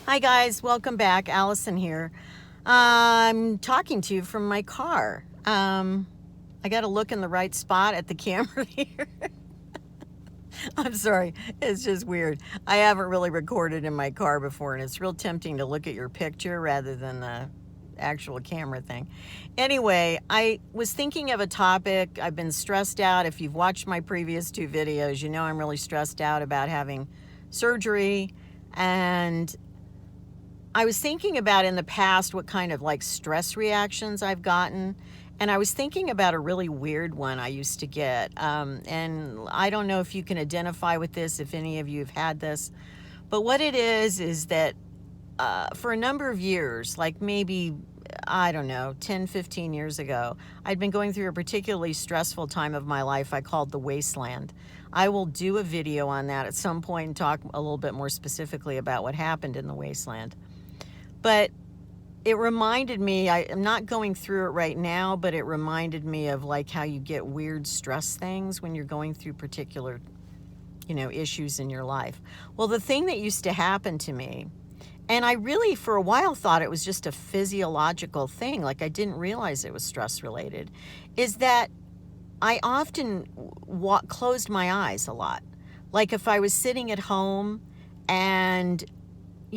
Hi guys, welcome back. Allison here. I'm talking to you from my car. I got to look in the right spot at the camera here. I'm sorry, it's just weird. I haven't really recorded in my car before, and it's real tempting to look at your picture rather than the actual camera thing. Anyway, I was thinking of a topic. I've been stressed out. If you've watched my previous two videos, you know I'm really stressed out about having surgery, and I was thinking about in the past what kind of like stress reactions I've gotten. And I was thinking about a really weird one I used to get. And I don't know if you can identify with this, if any of you have had this. But what it is that for a number of years, like maybe, I don't know, 10, 15 years ago, I'd been going through a particularly stressful time of my life I called the wasteland. I will do a video on that at some point and talk a little bit more specifically about what happened in the wasteland. But it reminded me, I'm not going through it right now, but it reminded me of like how you get weird stress things when you're going through particular, issues in your life. Well, the thing that used to happen to me, and I really for a while thought it was just a physiological thing, like I didn't realize it was stress related, is that I often closed my eyes a lot. Like if I was sitting at home and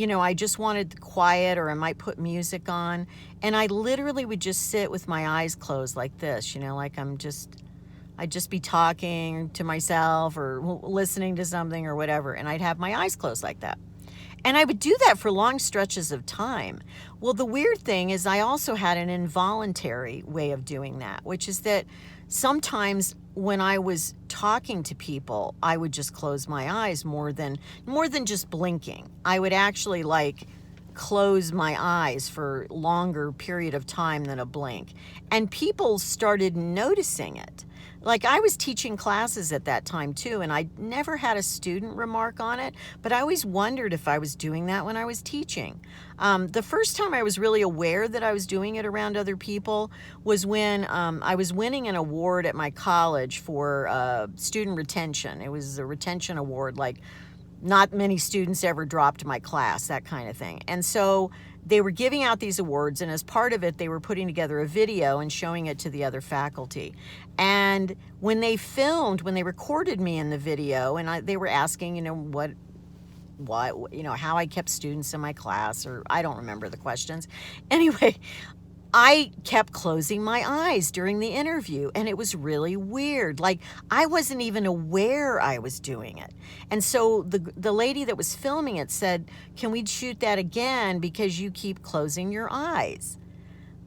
I just wanted quiet, or I might put music on, and I literally would just sit with my eyes closed like this, like I'd just be talking to myself or listening to something or whatever, and I'd have my eyes closed like that. And I would do that for long stretches of time. Well, the weird thing is I also had an involuntary way of doing that, which is that sometimes when I was talking to people, I would just close my eyes more than just blinking. I would actually like close my eyes for longer period of time than a blink. And people started noticing it. Like I was teaching classes at that time too, and I never had a student remark on it, but I always wondered if I was doing that when I was teaching. The first time I was really aware that I was doing it around other people was when I was winning an award at my college for student retention. It was a retention award, like not many students ever dropped my class, that kind of thing. And so they were giving out these awards, and as part of it, they were putting together a video and showing it to the other faculty. And when they recorded me in the video, and they were asking, how I kept students in my class, or I don't remember the questions. Anyway, I kept closing my eyes during the interview, and it was really weird. Like I wasn't even aware I was doing it. And so the lady that was filming it said, "Can we shoot that again because you keep closing your eyes?"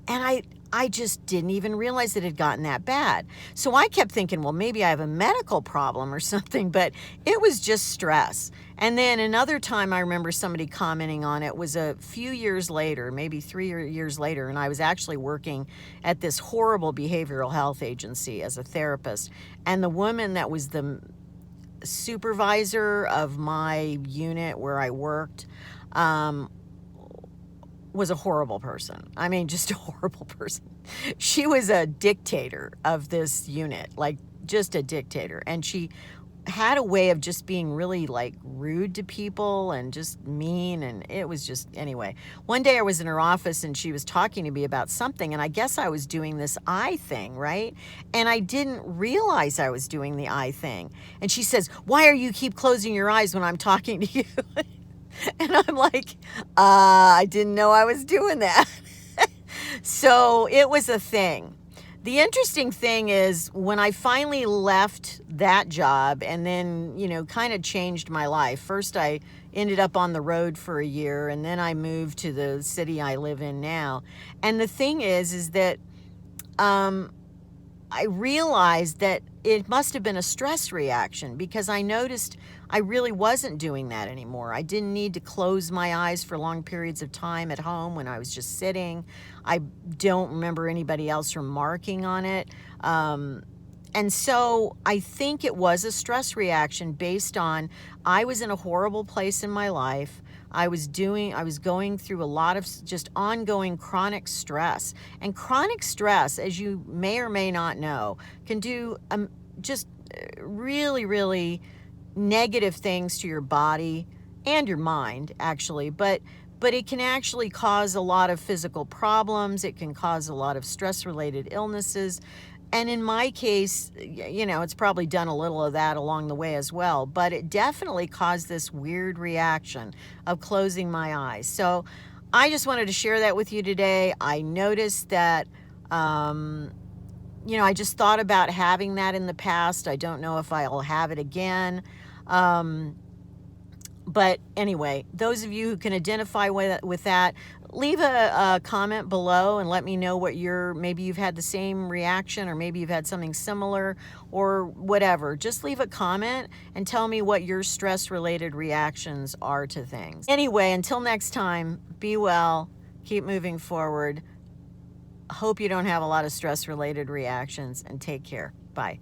And I just didn't even realize it had gotten that bad. So I kept thinking, well, maybe I have a medical problem or something, but it was just stress. And then another time I remember somebody commenting on it was a few years later, maybe 3 years later, and I was actually working at this horrible behavioral health agency as a therapist. And the woman that was the supervisor of my unit where I worked, was a horrible person. I mean, just a horrible person. She was a dictator of this unit, like just a dictator. And she had a way of just being really like rude to people and just mean. And it was just, anyway, one day I was in her office and she was talking to me about something, and I guess I was doing this eye thing, right? And I didn't realize I was doing the eye thing. And she says, "Why are you keep closing your eyes when I'm talking to you?" And I'm like, I didn't know I was doing that. So it was a thing. The interesting thing is when I finally left that job and then, kind of changed my life. First, I ended up on the road for a year, and then I moved to the city I live in now. And the thing is that I realized that it must have been a stress reaction, because I noticed I really wasn't doing that anymore. I didn't need to close my eyes for long periods of time at home when I was just sitting. I don't remember anybody else remarking on it. And so I think it was a stress reaction based on I was in a horrible place in my life. I was going through a lot of just ongoing chronic stress. And chronic stress, as you may or may not know, can do just really, really negative things to your body and your mind, actually. But but it can actually cause a lot of physical problems. It can cause a lot of stress-related illnesses. And in my case, you know, it's probably done a little of that along the way as well, but it definitely caused this weird reaction of closing my eyes. So I just wanted to share that with you today. I noticed that, you know, I just thought about having that in the past. I don't know if I'll have it again. But anyway, those of you who can identify with that, leave a comment below and let me know what maybe you've had the same reaction, or maybe you've had something similar, or whatever. Just leave a comment and tell me what your stress-related reactions are to things. Anyway, until next time, be well, keep moving forward. Hope you don't have a lot of stress-related reactions, and take care. Bye.